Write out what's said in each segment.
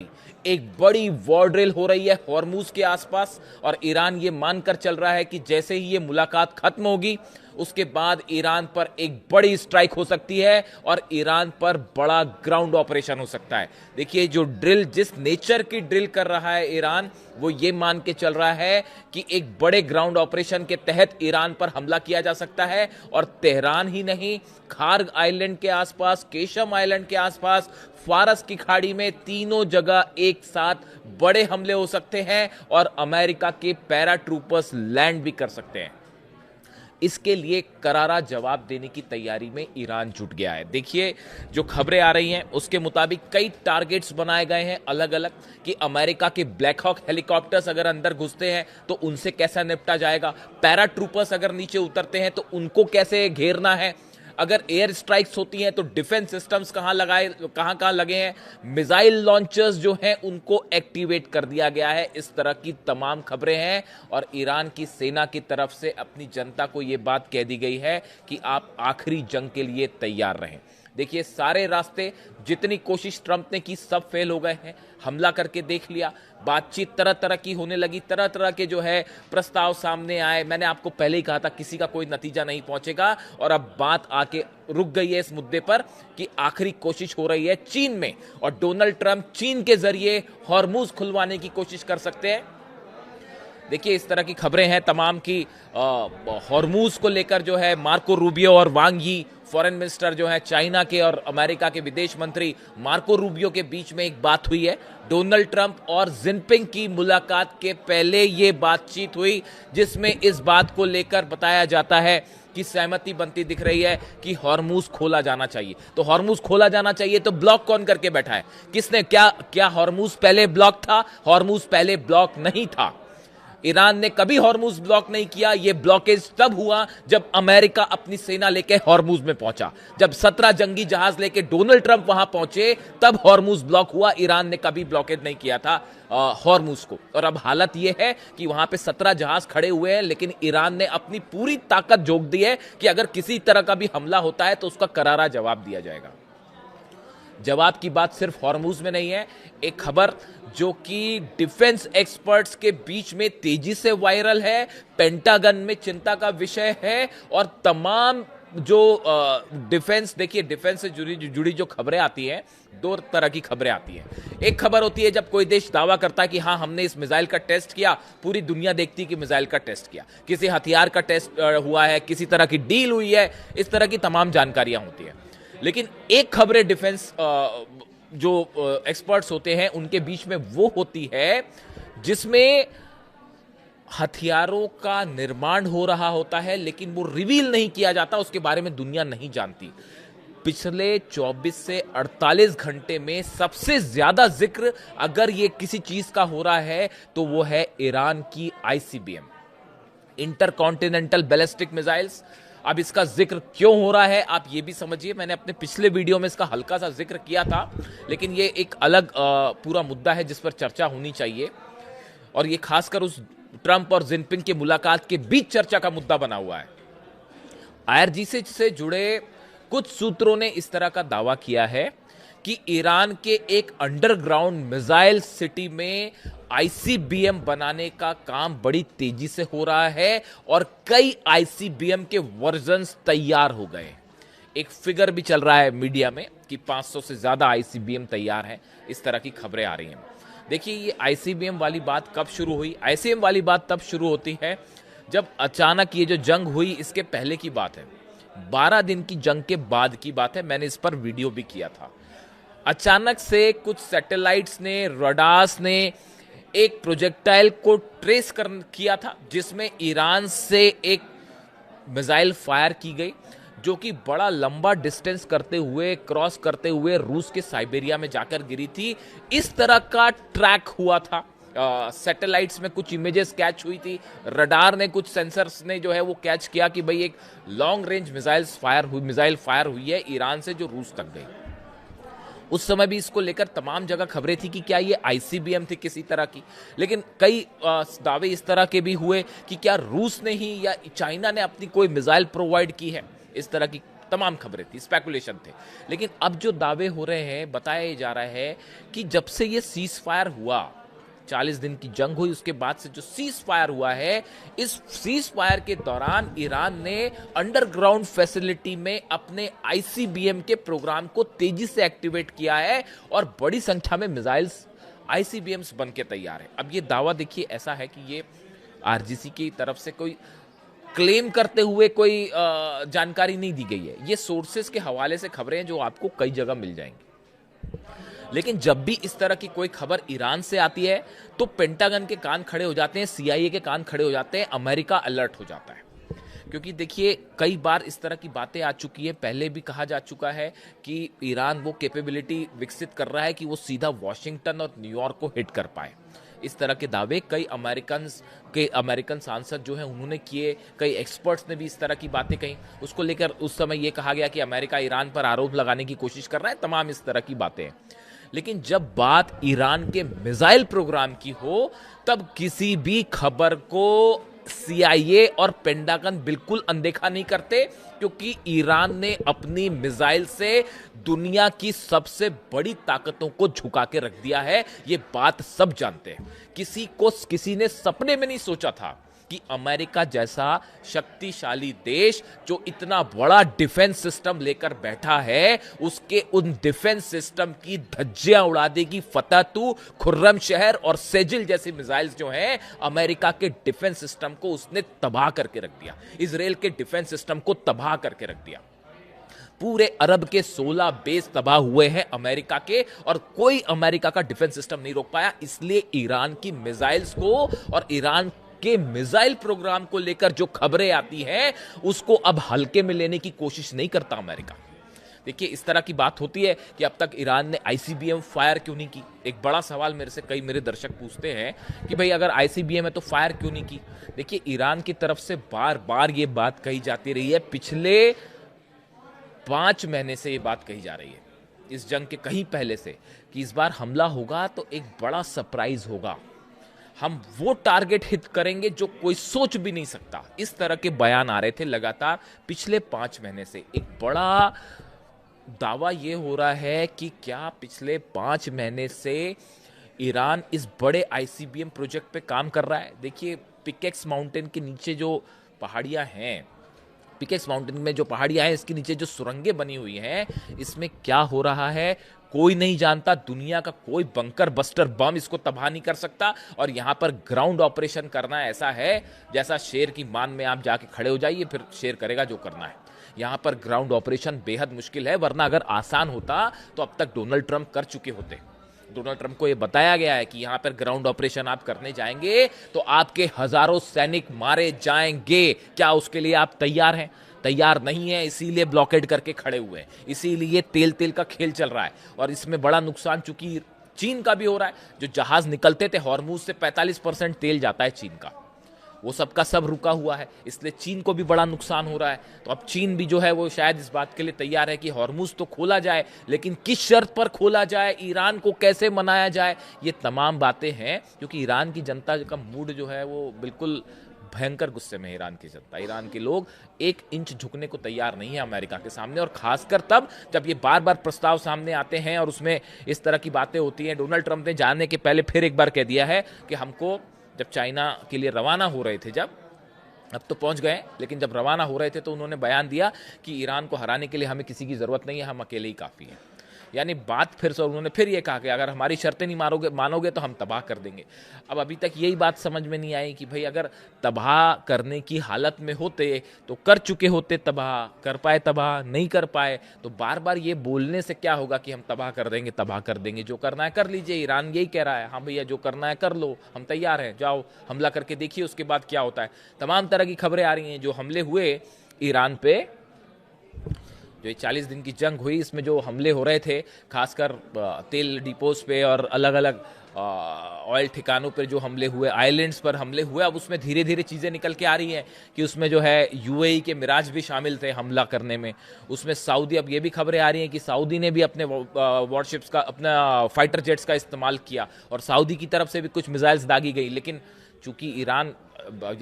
एक बड़ी war drill हो रही है हॉर्मूज के आसपास और ईरान ये मानकर चल रहा है कि जैसे ही ये मुलाकात खत्म होगी उसके बाद ईरान पर एक बड़ी स्ट्राइक हो सकती है और ईरान पर बड़ा ग्राउंड ऑपरेशन हो सकता है। देखिए, जो ड्रिल जिस नेचर की ड्रिल कर रहा है ईरान, वो ये मान के चल रहा है कि एक बड़े ग्राउंड ऑपरेशन के तहत ईरान पर हमला किया जा सकता है और तेहरान ही नहीं, खार्ग आइलैंड के आसपास, केशम आइलैंड के आसपास, फारस की खाड़ी में तीनों जगह एक साथ बड़े हमले हो सकते हैं और अमेरिका के पैराट्रूपर्स लैंड भी कर सकते हैं। इसके लिए करारा जवाब देने की तैयारी में ईरान जुट गया है। देखिए, जो खबरें आ रही हैं उसके मुताबिक कई टारगेट्स बनाए गए हैं अलग अलग कि अमेरिका के ब्लैक हॉक हेलीकॉप्टर्स अगर अंदर घुसते हैं तो उनसे कैसा निपटा जाएगा, पैराट्रूपर्स अगर नीचे उतरते हैं तो उनको कैसे घेरना है, अगर एयर स्ट्राइक्स होती हैं तो डिफेंस सिस्टम्स कहां लगे हैं, मिसाइल लॉन्चर्स जो हैं उनको एक्टिवेट कर दिया गया है। इस तरह की तमाम खबरें हैं और ईरान की सेना की तरफ से अपनी जनता को यह बात कह दी गई है कि आप आखिरी जंग के लिए तैयार रहें। देखिए, सारे रास्ते, जितनी कोशिश ट्रंप ने की, सब फेल हो गए हैं। हमला करके देख लिया, बातचीत तरह तरह की होने लगी, तरह तरह के जो है प्रस्ताव सामने आए। मैंने आपको पहले ही कहा था किसी का कोई नतीजा नहीं पहुंचेगा और अब बात आके रुक गई है इस मुद्दे पर कि आखिरी कोशिश हो रही है चीन में और डोनाल्ड ट्रंप चीन के जरिए हॉर्मूज खुलवाने की कोशिश कर सकते हैं। देखिए, इस तरह की खबरें हैं तमाम की हॉर्मूज को लेकर जो है मार्को रूबियो और वांग यी, फॉरेन मिनिस्टर जो है चाइना के और अमेरिका के विदेश मंत्री मार्को रूबियो के बीच में एक बात हुई है। डोनाल्ड ट्रंप और जिनपिंग की मुलाकात के पहले ये बातचीत हुई जिसमें इस बात को लेकर बताया जाता है कि सहमति बनती दिख रही है कि हॉर्मूज खोला जाना चाहिए। तो हॉर्मूज खोला जाना चाहिए तो ब्लॉक कौन करके बैठा है? किसने? क्या हॉर्मूज पहले ब्लॉक था? हॉर्मूज पहले ब्लॉक नहीं था। ईरान ने कभी हॉर्मूज ब्लॉक नहीं किया। यह ब्लॉकेज तब हुआ जब अमेरिका अपनी सेना लेके हॉर्मूज में पहुंचा। जब 17 जंगी जहाज लेके डोनाल्ड ट्रंप वहां पहुंचे तब हॉर्मूज ब्लॉक हुआ। ईरान ने कभी ब्लॉकेज नहीं किया था हॉर्मूज को। और अब हालत यह है कि वहां पे 17 जहाज खड़े हुए हैं, लेकिन ईरान ने अपनी पूरी ताकत झोंक दी है कि अगर किसी तरह का भी हमला होता है तो उसका करारा जवाब दिया जाएगा। जवाब की बात सिर्फ हॉर्मूज में नहीं है। एक खबर जो कि डिफेंस एक्सपर्ट्स के बीच में तेजी से वायरल है, पेंटागन में चिंता का विषय है और तमाम जो डिफेंस, देखिए डिफेंस से जुड़ी जो खबरें आती हैं, दो तरह की खबरें आती हैं। एक खबर होती है जब कोई देश दावा करता है कि हाँ हमने इस मिसाइल का टेस्ट किया, पूरी दुनिया देखती है कि मिसाइल का टेस्ट किया, किसी हथियार का टेस्ट हुआ है, किसी तरह की डील हुई है, इस तरह की तमाम जानकारियां होती है। लेकिन एक खबरें डिफेंस जो एक्सपर्ट्स होते हैं उनके बीच में वो होती है जिसमें हथियारों का निर्माण हो रहा होता है लेकिन वो रिवील नहीं किया जाता, उसके बारे में दुनिया नहीं जानती। पिछले 24 से 48 घंटे में सबसे ज्यादा जिक्र अगर ये किसी चीज का हो रहा है तो वो है ईरान की आईसीबीएम, इंटरकॉन्टिनेंटल बैलिस्टिक मिसाइल्स। अब इसका जिक्र क्यों हो रहा है आप ये भी समझिए। मैंने अपने पिछले वीडियो में इसका हल्का सा जिक्र किया था, लेकिन ये एक अलग पूरा मुद्दा है जिस पर चर्चा होनी चाहिए और ये खासकर उस ट्रंप और जिनपिंग की मुलाकात के बीच चर्चा का मुद्दा बना हुआ है। आईआरजीसी से जुड़े कुछ सूत्रों ने इस तरह का दावा किया है कि ईरान के एक अंडरग्राउंड मिसाइल सिटी में आईसीबीएम बनाने का काम बड़ी तेजी से हो रहा है और कई आईसीबीएम के वर्जन्स तैयार हो गए। एक फिगर भी चल रहा है मीडिया में कि 500 से ज्यादा आईसीबीएम तैयार हैं। इस तरह की खबरें आ रही हैं। देखिए, ये आईसीबीएम वाली बात कब शुरू हुई? आईसीबीएम वाली बात तब शुरू होती है जब अचानक ये जो जंग हुई, इसके पहले की बात है, 12 दिन की जंग के बाद की बात है। मैंने इस पर वीडियो भी किया था। अचानक से कुछ सैटेलाइट्स ने, रडार्स ने एक प्रोजेक्टाइल को ट्रेस किया था जिसमें ईरान से एक मिसाइल फायर की गई जो कि बड़ा लंबा डिस्टेंस करते हुए, क्रॉस करते हुए रूस के साइबेरिया में जाकर गिरी थी। इस तरह का ट्रैक हुआ था। सैटेलाइट्स में कुछ इमेजेस कैच हुई थी, रडार ने, कुछ सेंसर्स ने जो है वो कैच किया कि भाई एक लॉन्ग रेंज मिसाइल फायर हुई है ईरान से जो रूस तक गई। उस समय भी इसको लेकर तमाम जगह खबरें थी कि क्या ये आईसीबीएम थी किसी तरह की, लेकिन कई दावे इस तरह के भी हुए कि क्या रूस ने ही या चाइना ने अपनी कोई मिसाइल प्रोवाइड की है। इस तरह की तमाम खबरें थी, स्पेकुलेशन थे। लेकिन अब जो दावे हो रहे हैं, बताया जा रहा है कि जब से ये सीज फायर हुआ, 40 दिन की जंग हुई, उसके बाद से जो सीज फायर हुआ है, इस सीज फायर के दौरान ईरान ने अंडरग्राउंड फैसिलिटी में अपने आईसीबीएम के प्रोग्राम को तेजी से एक्टिवेट किया है और बड़ी संख्या में मिसाइल्स आईसीबीएम्स बन के तैयार है। अब ये दावा देखिए ऐसा है कि ये आरजीसी की तरफ से कोई क्लेम करते हुए कोई जानकारी नहीं दी गई है, ये सोर्सेस के हवाले से खबरें हैं जो आपको कई जगह मिल जाएंगी। लेकिन जब भी इस तरह की कोई खबर ईरान से आती है तो पेंटागन के कान खड़े हो जाते हैं, सीआईए के कान खड़े हो जाते हैं, अमेरिका अलर्ट हो जाता है। क्योंकि देखिए कई बार इस तरह की बातें आ चुकी है, पहले भी कहा जा चुका है कि ईरान वो कैपेबिलिटी विकसित कर रहा है कि वो सीधा वॉशिंगटन और न्यूयॉर्क को हिट कर पाए। इस तरह के दावे कई अमेरिकन सांसद जो हैं उन्होंने किए, कई एक्सपर्ट्स ने भी इस तरह की बातें कही। उसको लेकर उस समय ये कहा गया कि अमेरिका ईरान पर आरोप लगाने की कोशिश कर रहा है, तमाम इस तरह की बातें हैं। लेकिन जब बात ईरान के मिसाइल प्रोग्राम की हो तब किसी भी खबर को सीआईए और पेंटागन बिल्कुल अनदेखा नहीं करते, क्योंकि ईरान ने अपनी मिसाइल से दुनिया की सबसे बड़ी ताकतों को झुका के रख दिया है। ये बात सब जानते हैं। किसी ने सपने में नहीं सोचा था कि अमेरिका जैसा शक्तिशाली देश जो इतना बड़ा डिफेंस सिस्टम लेकर बैठा है, उसके उन डिफेंस सिस्टम की धज्जियां उड़ा देगी। फतह खुर्रम शहर और सेजिल जैसी मिसाइल्स जो हैं, अमेरिका के डिफेंस सिस्टम को उसने तबाह करके रख दिया, इजराइल के डिफेंस सिस्टम को तबाह करके रख दिया। पूरे अरब के 16 बेस तबाह हुए हैं अमेरिका के, और कोई अमेरिका का डिफेंस सिस्टम नहीं रोक पाया। इसलिए ईरान की मिसाइल्स को और ईरान के मिसाइल प्रोग्राम को लेकर जो खबरें आती हैं उसको अब हल्के में लेने की कोशिश नहीं करता अमेरिका। देखिए इस तरह की बात होती है कि अब तक ईरान ने आईसीबीएम फायर क्यों नहीं की। एक बड़ा सवाल मेरे से कई मेरे दर्शक पूछते हैं कि भाई अगर आईसीबीएम है तो फायर क्यों नहीं की। देखिए ईरान की तरफ से बार बार ये बात कही जाती रही है, पिछले 5 महीने से ये बात कही जा रही है, इस जंग के कहीं पहले से, कि इस बार हमला होगा तो एक बड़ा सरप्राइज होगा, हम वो टारगेट हिट करेंगे जो कोई सोच भी नहीं सकता। इस तरह के बयान आ रहे थे लगातार पिछले 5 महीने से। एक बड़ा दावा ये हो रहा है कि क्या पिछले 5 महीने से ईरान इस बड़े आईसीबीएम प्रोजेक्ट पे काम कर रहा है। देखिए पिकेक्स माउंटेन के नीचे जो पहाड़ियां हैं, पिकेक्स माउंटेन में जो पहाड़ियां हैं, इसके नीचे जो सुरंगें बनी हुई हैं, इसमें क्या हो रहा है कोई नहीं जानता। दुनिया का कोई बंकर बस्टर बम इसको तबाह नहीं कर सकता। और यहां पर ग्राउंड ऑपरेशन करना ऐसा है जैसा शेर की मान में आप जाके खड़े हो जाइए, फिर शेर करेगा जो करना है। यहां पर ग्राउंड ऑपरेशन बेहद मुश्किल है, वरना अगर आसान होता तो अब तक डोनाल्ड ट्रंप कर चुके होते। डोनाल्ड ट्रंप को यह बताया गया है कि यहां पर ग्राउंड ऑपरेशन आप करने जाएंगे तो आपके हजारों सैनिक मारे जाएंगे। क्या उसके लिए आप तैयार हैं? तैयार नहीं है, इसीलिए ब्लॉकेड करके खड़े हुए हैं, इसीलिए तेल तेल का खेल चल रहा है। और इसमें बड़ा नुकसान चूंकि चीन का भी हो रहा है। जो जहाज निकलते थे हॉर्मूज से 45% तेल जाता है चीन का, वो सबका सब रुका हुआ है, इसलिए चीन को भी बड़ा नुकसान हो रहा है। तो अब चीन भी जो है वो शायद इस बात के लिए तैयार है कि हॉर्मूज तो खोला जाए, लेकिन किस शर्त पर खोला जाए, ईरान को कैसे मनाया जाए, ये तमाम बातें हैं। क्योंकि ईरान की जनता का मूड जो है वो बिल्कुल भयंकर गुस्से में है। ईरान की जनता, ईरान के लोग 1 इंच झुकने को तैयार नहीं है अमेरिका के सामने। और खासकर तब जब ये बार बार प्रस्ताव सामने आते हैं और उसमें इस तरह की बातें होती हैं। डोनाल्ड ट्रंप ने जाने के पहले फिर एक बार कह दिया है कि हमको, जब चाइना के लिए रवाना हो रहे थे, जब अब तो पहुंच गए, लेकिन जब रवाना हो रहे थे तो उन्होंने बयान दिया कि ईरान को हराने के लिए हमें किसी की जरूरत नहीं है, हम अकेले ही काफी हैं। यानी बात फिर से उन्होंने फिर ये कहा कि अगर हमारी शर्तें नहीं मानोगे तो हम तबाह कर देंगे। अब अभी तक यही बात समझ में नहीं आई कि भाई अगर तबाह करने की हालत में होते तो कर चुके होते, तबाह कर पाए, तबाह नहीं कर पाए तो बार बार ये बोलने से क्या होगा कि हम तबाह कर देंगे, तबाह कर देंगे, जो करना है कर लीजिए। ईरान यही कह रहा है, हाँ भैया जो करना है कर लो, हम तैयार हैं, जाओ हमला करके देखिए उसके बाद क्या होता है। तमाम तरह की खबरें आ रही हैं। जो हमले हुए ईरान पे, जो 40 दिन की जंग हुई, इसमें जो हमले हो रहे थे, खासकर तेल डिपोज पे और अलग अलग ऑयल ठिकानों पर जो हमले हुए, आइलैंड्स पर हमले हुए, अब उसमें धीरे धीरे चीज़ें निकल के आ रही हैं कि उसमें जो है यूएई के मिराज भी शामिल थे हमला करने में। उसमें सऊदी, अब ये भी खबरें आ रही हैं कि सऊदी ने भी अपने वॉरशिप्स का, अपना फाइटर जेट्स का इस्तेमाल किया और सऊदी की तरफ से भी कुछ मिसाइल्स दागी गई। लेकिन चूंकि ईरान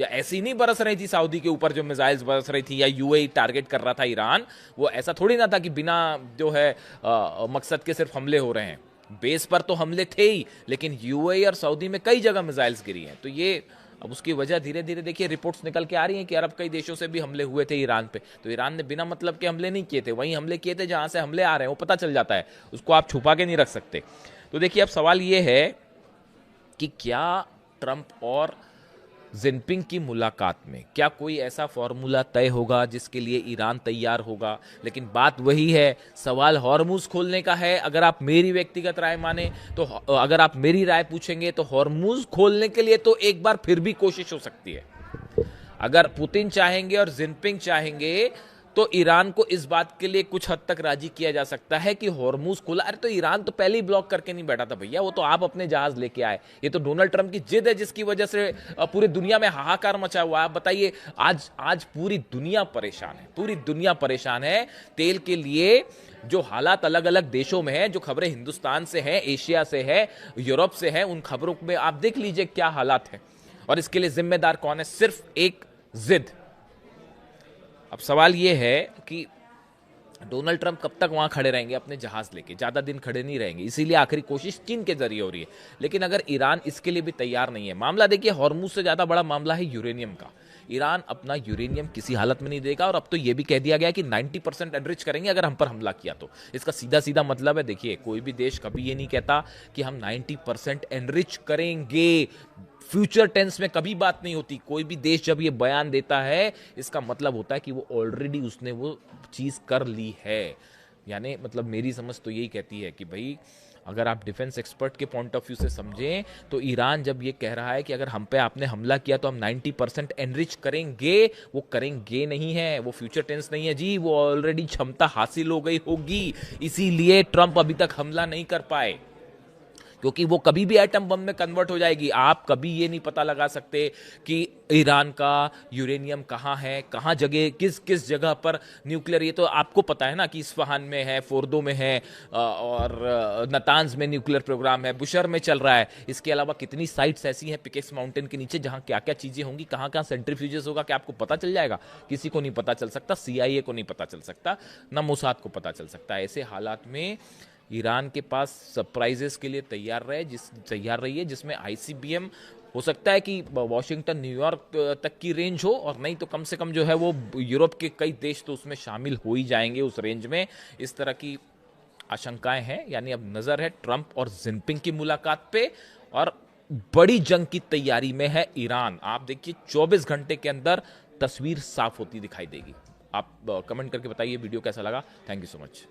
ऐसी नहीं बरस रही थी सऊदी के ऊपर जो मिसाइल्स बरस रही थी या यूएई टारगेट कर रहा था ईरान, वो ऐसा थोड़ी ना था कि बिना जो है मकसद के सिर्फ हमले हो रहे हैं। बेस पर तो हमले थे ही, लेकिन यूएई और सऊदी में कई जगह मिसाइल्स गिरी हैं। तो ये अब उसकी वजह धीरे धीरे देखिए रिपोर्ट्स निकल के आ रही हैं कि अरब कई देशों से भी हमले हुए थे ईरान पे। तो ईरान ने बिना मतलब के हमले नहीं किए थे, वहीं हमले किए थे जहां से हमले आ रहे हैं, वो पता चल जाता है, उसको आप छुपा के नहीं रख सकते। तो देखिए अब सवाल ये है कि क्या ट्रंप और जिनपिंग की मुलाकात में क्या कोई ऐसा फॉर्मूला तय होगा जिसके लिए ईरान तैयार होगा। लेकिन बात वही है, सवाल हॉर्मुज खोलने का है। अगर आप मेरी व्यक्तिगत राय माने तो, अगर आप मेरी राय पूछेंगे तो हॉर्मुज खोलने के लिए तो एक बार फिर भी कोशिश हो सकती है। अगर पुतिन चाहेंगे और जिनपिंग चाहेंगे तो ईरान को इस बात के लिए कुछ हद तक राजी किया जा सकता है कि हॉर्मुज खुला। अरे तो ईरान तो पहले ही ब्लॉक करके नहीं बैठा था भैया, वो तो आप अपने जहाज लेके आए। ये तो डोनाल्ड ट्रंप की जिद है जिसकी वजह से पूरी दुनिया में हाहाकार मचा हुआ है। आप बताइए, आज पूरी दुनिया परेशान है, पूरी दुनिया परेशान है तेल के लिए। जो हालात अलग अलग देशों में है, जो खबरें हिंदुस्तान से हैं, एशिया से है, यूरोप से है, उन खबरों में आप देख लीजिए क्या हालात है। और इसके लिए जिम्मेदार कौन है? सिर्फ एक जिद। अब सवाल यह है कि डोनाल्ड ट्रंप कब तक वहां खड़े रहेंगे अपने जहाज लेके? ज्यादा दिन खड़े नहीं रहेंगे, इसीलिए आखिरी कोशिश चीन के जरिए हो रही है। लेकिन अगर ईरान इसके लिए भी तैयार नहीं है, मामला देखिए हॉर्मुज से ज्यादा बड़ा मामला है यूरेनियम का। ईरान अपना यूरेनियम किसी हालत में नहीं देगा, और अब तो यह भी कह दिया गया कि 90% एनरिच करेंगे अगर हम पर हमला किया तो। इसका सीधा सीधा मतलब है, देखिए कोई भी देश कभी ये नहीं कहता कि हम 90% एनरिच करेंगे। फ्यूचर टेंस में कभी बात नहीं होती। कोई भी देश जब ये बयान देता है, इसका मतलब होता है कि वो ऑलरेडी उसने वो चीज कर ली है। यानी मतलब मेरी समझ तो यही कहती है कि भाई अगर आप डिफेंस एक्सपर्ट के पॉइंट ऑफ व्यू से समझें तो ईरान जब ये कह रहा है कि अगर हम पे आपने हमला किया तो हम 90% एनरिच करेंगे, वो करेंगे नहीं है, वो फ्यूचर टेंस नहीं है जी, वो ऑलरेडी क्षमता हासिल हो गई होगी। इसीलिए ट्रंप अभी तक हमला नहीं कर पाए, क्योंकि वो कभी भी एटम बम में कन्वर्ट हो जाएगी। आप कभी ये नहीं पता लगा सकते कि ईरान का यूरेनियम कहाँ है, कहाँ जगह, किस किस जगह पर न्यूक्लियर। ये तो आपको पता है ना कि इस्फहान में है, फोर्दो में है, और नतांज में न्यूक्लियर प्रोग्राम है, बुशर में चल रहा है। इसके अलावा कितनी साइट्स ऐसी हैं पिकेक्स माउंटेन के नीचे जहाँ क्या क्या चीजें होंगी, कहाँ कहाँ सेंट्रीफ्यूजेस होगा, क्या आपको पता चल जाएगा? किसी को नहीं पता चल सकता, CIA को नहीं पता चल सकता, ना मोसाद को पता चल सकता। ऐसे हालात में ईरान के पास सरप्राइजेस के लिए तैयार रही है, जिसमें ICBM हो सकता है कि वॉशिंगटन न्यूयॉर्क तक की रेंज हो, और नहीं तो कम से कम जो है वो यूरोप के कई देश तो उसमें शामिल हो ही जाएंगे उस रेंज में। इस तरह की आशंकाएं हैं। यानी अब नजर है ट्रंप और जिनपिंग की मुलाकात पे, और बड़ी जंग की तैयारी में है ईरान। आप देखिए 24 घंटे के अंदर तस्वीर साफ होती दिखाई देगी। आप कमेंट करके बताइए वीडियो कैसा लगा। Thank you so much.